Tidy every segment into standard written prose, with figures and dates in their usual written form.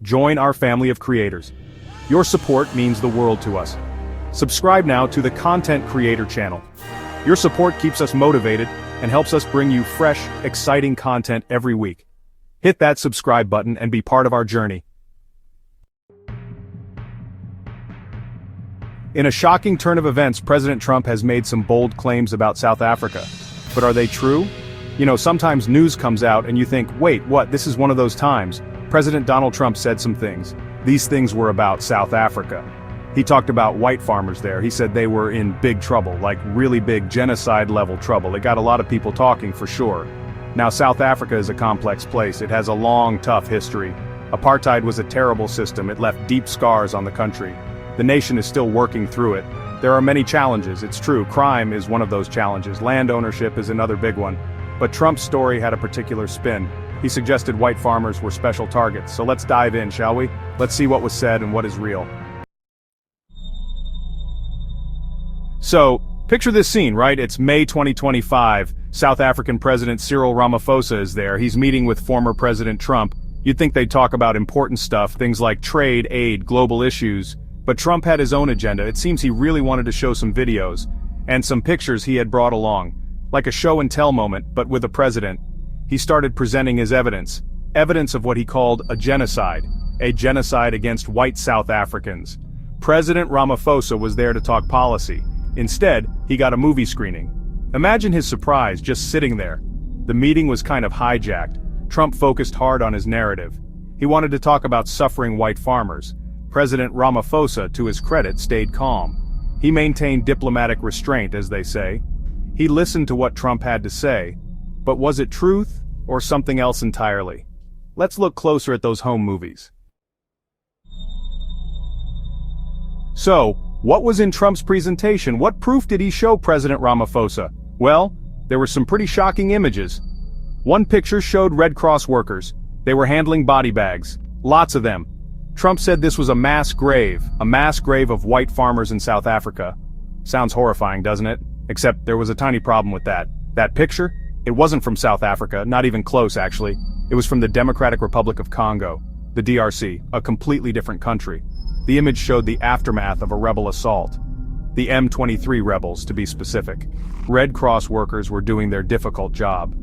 Join our family of creators. Your support means the world to us. Subscribe now to the Content Creator channel. Your support keeps us motivated and helps us bring you fresh, exciting content every week. Hit that subscribe button and be part of our journey. In a shocking turn of events, President Trump has made some bold claims about South Africa. But are they true? You know, sometimes news comes out and you think, wait, what, this is one of those times. President Donald Trump said some things. These things were about South Africa. He talked about white farmers there. He said they were in big trouble, like really big genocide-level trouble. It got a lot of people talking for sure. Now, South Africa is a complex place. It has a long, tough history. Apartheid was a terrible system. It left deep scars on the country. The nation is still working through it. There are many challenges, it's true. Crime is one of those challenges. Land ownership is another big one. But Trump's story had a particular spin. He suggested white farmers were special targets. So let's dive in, shall we? Let's see what was said and what is real. So, picture this scene, right? It's May 2025. South African President Cyril Ramaphosa is there. He's meeting with former President Trump. You'd think they'd talk about important stuff, things like trade, aid, global issues. But Trump had his own agenda. It seems he really wanted to show some videos and some pictures he had brought along. Like a show and tell moment, but with the president. He started presenting his evidence. Evidence of what he called a genocide against white South Africans. President Ramaphosa was there to talk policy. Instead, he got a movie screening. Imagine his surprise just sitting there. The meeting was kind of hijacked. Trump focused hard on his narrative. He wanted to talk about suffering white farmers. President Ramaphosa, to his credit, stayed calm. He maintained diplomatic restraint, as they say. He listened to what Trump had to say. But was it truth, or something else entirely? Let's look closer at those home movies. So, what was in Trump's presentation? What proof did he show President Ramaphosa? Well, there were some pretty shocking images. One picture showed Red Cross workers. They were handling body bags. Lots of them. Trump said this was a mass grave of white farmers in South Africa. Sounds horrifying, doesn't it? Except there was a tiny problem with that. That picture? It wasn't from South Africa, not even close actually. It was from the Democratic Republic of Congo, the DRC, a completely different country. The image showed the aftermath of a rebel assault. The M23 rebels, to be specific. Red Cross workers were doing their difficult job.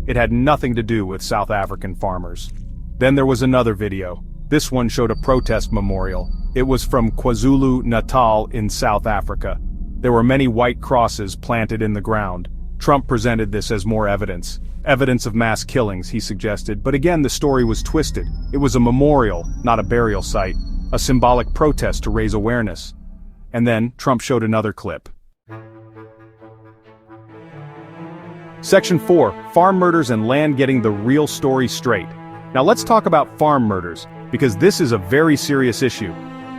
It had nothing to do with South African farmers. Then there was another video. This one showed a protest memorial. It was from KwaZulu-Natal in South Africa. There were many white crosses planted in the ground. Trump presented this as more evidence. Evidence of mass killings, he suggested, but again the story was twisted. It was a memorial, not a burial site. A symbolic protest to raise awareness. And then, Trump showed another clip. Section 4, Farm Murders and Land Getting the Real Story Straight. Now let's talk about farm murders, because this is a very serious issue.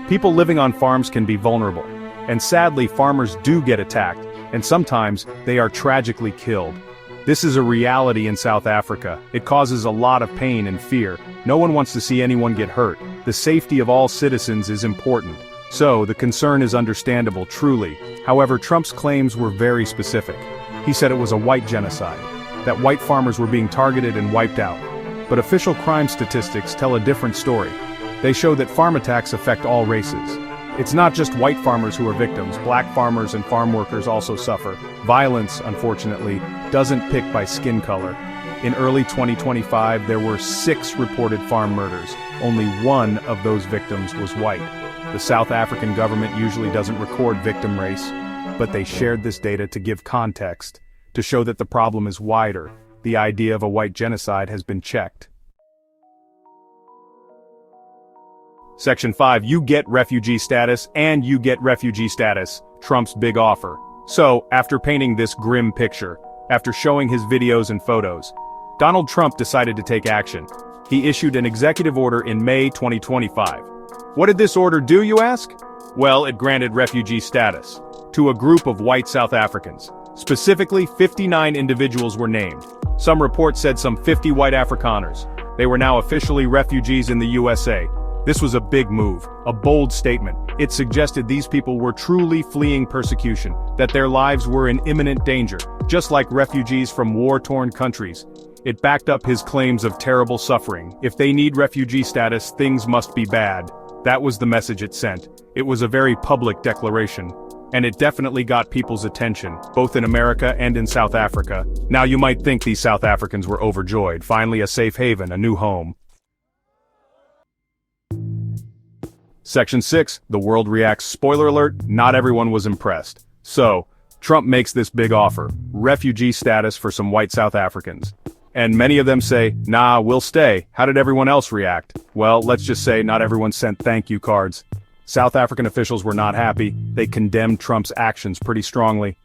People living on farms can be vulnerable. And sadly, farmers do get attacked, and sometimes they are tragically killed. This is a reality in South Africa. It causes a lot of pain and fear. No one wants to see anyone get hurt. The safety of all citizens is important. So, the concern is understandable, truly. However, Trump's claims were very specific. He said it was a white genocide, that white farmers were being targeted and wiped out. But official crime statistics tell a different story. They show that farm attacks affect all races. It's not just white farmers who are victims. Black farmers and farm workers also suffer. Violence, unfortunately, doesn't pick by skin color. In early 2025, there were 6 reported farm murders. Only 1 of those victims was white. The South African government usually doesn't record victim race, but they shared this data to give context, to show that the problem is wider. The idea of a white genocide has been checked. Section 5, you get refugee status, and you get refugee status, Trump's big offer. So, after painting this grim picture, after showing his videos and photos, Donald Trump decided to take action. He issued an executive order in May 2025. What did this order do, you ask? Well, it granted refugee status to a group of white South Africans. Specifically, 59 individuals were named. Some reports said some 50 white Afrikaners. They were now officially refugees in the USA. This was a big move, a bold statement. It suggested these people were truly fleeing persecution, that their lives were in imminent danger, just like refugees from war-torn countries. It backed up his claims of terrible suffering. If they need refugee status, things must be bad. That was the message it sent. It was a very public declaration. And it definitely got people's attention, both in America and in South Africa. Now you might think these South Africans were overjoyed, finally a safe haven, a new home. Section 6, the world reacts. Spoiler alert, not everyone was impressed. So, Trump makes this big offer, refugee status for some white South Africans. And many of them say, nah, we'll stay. How did everyone else react? Well, let's just say not everyone sent thank you cards. South African officials were not happy. They condemned Trump's actions pretty strongly.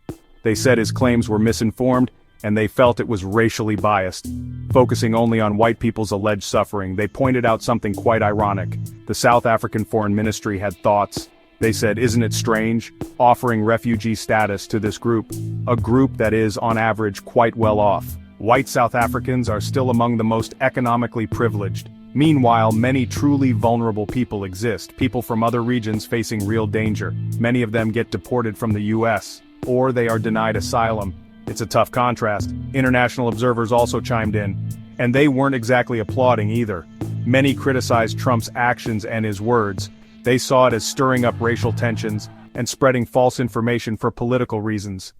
They said his claims were misinformed, and they felt it was racially biased. Focusing only on white people's alleged suffering, they pointed out something quite ironic. The South African Foreign Ministry had thoughts. They said, isn't it strange, offering refugee status to this group, a group that is, on average, quite well off. White South Africans are still among the most economically privileged. Meanwhile, many truly vulnerable people exist, people from other regions facing real danger. Many of them get deported from the US, or they are denied asylum. It's a tough contrast. International observers also chimed in, and they weren't exactly applauding either. Many criticized Trump's actions and his words. They saw it as stirring up racial tensions and spreading false information for political reasons.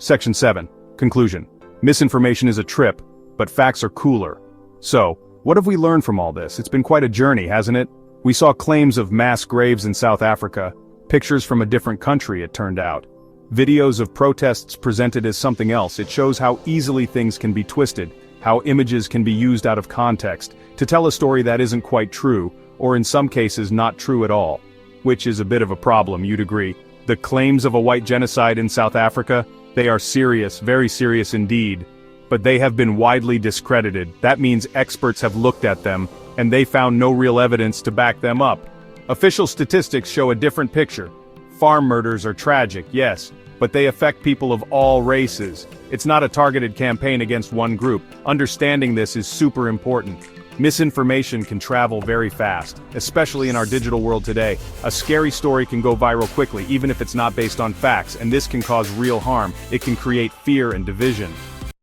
Section 7. Conclusion. Misinformation is a trip, but facts are cooler. So, what have we learned from all this? It's been quite a journey, hasn't it? We saw claims of mass graves in South Africa, pictures from a different country it turned out. Videos of protests presented as something else. It shows how easily things can be twisted, how images can be used out of context, to tell a story that isn't quite true, or in some cases not true at all. Which is a bit of a problem, you'd agree. The claims of a white genocide in South Africa, they are serious, very serious indeed. But they have been widely discredited. That means experts have looked at them, and they found no real evidence to back them up. Official statistics show a different picture. Farm murders are tragic, yes, but they affect people of all races. It's not a targeted campaign against one group. Understanding this is super important. Misinformation can travel very fast, especially in our digital world today. A scary story can go viral quickly, even if it's not based on facts, and this can cause real harm. It can create fear and division.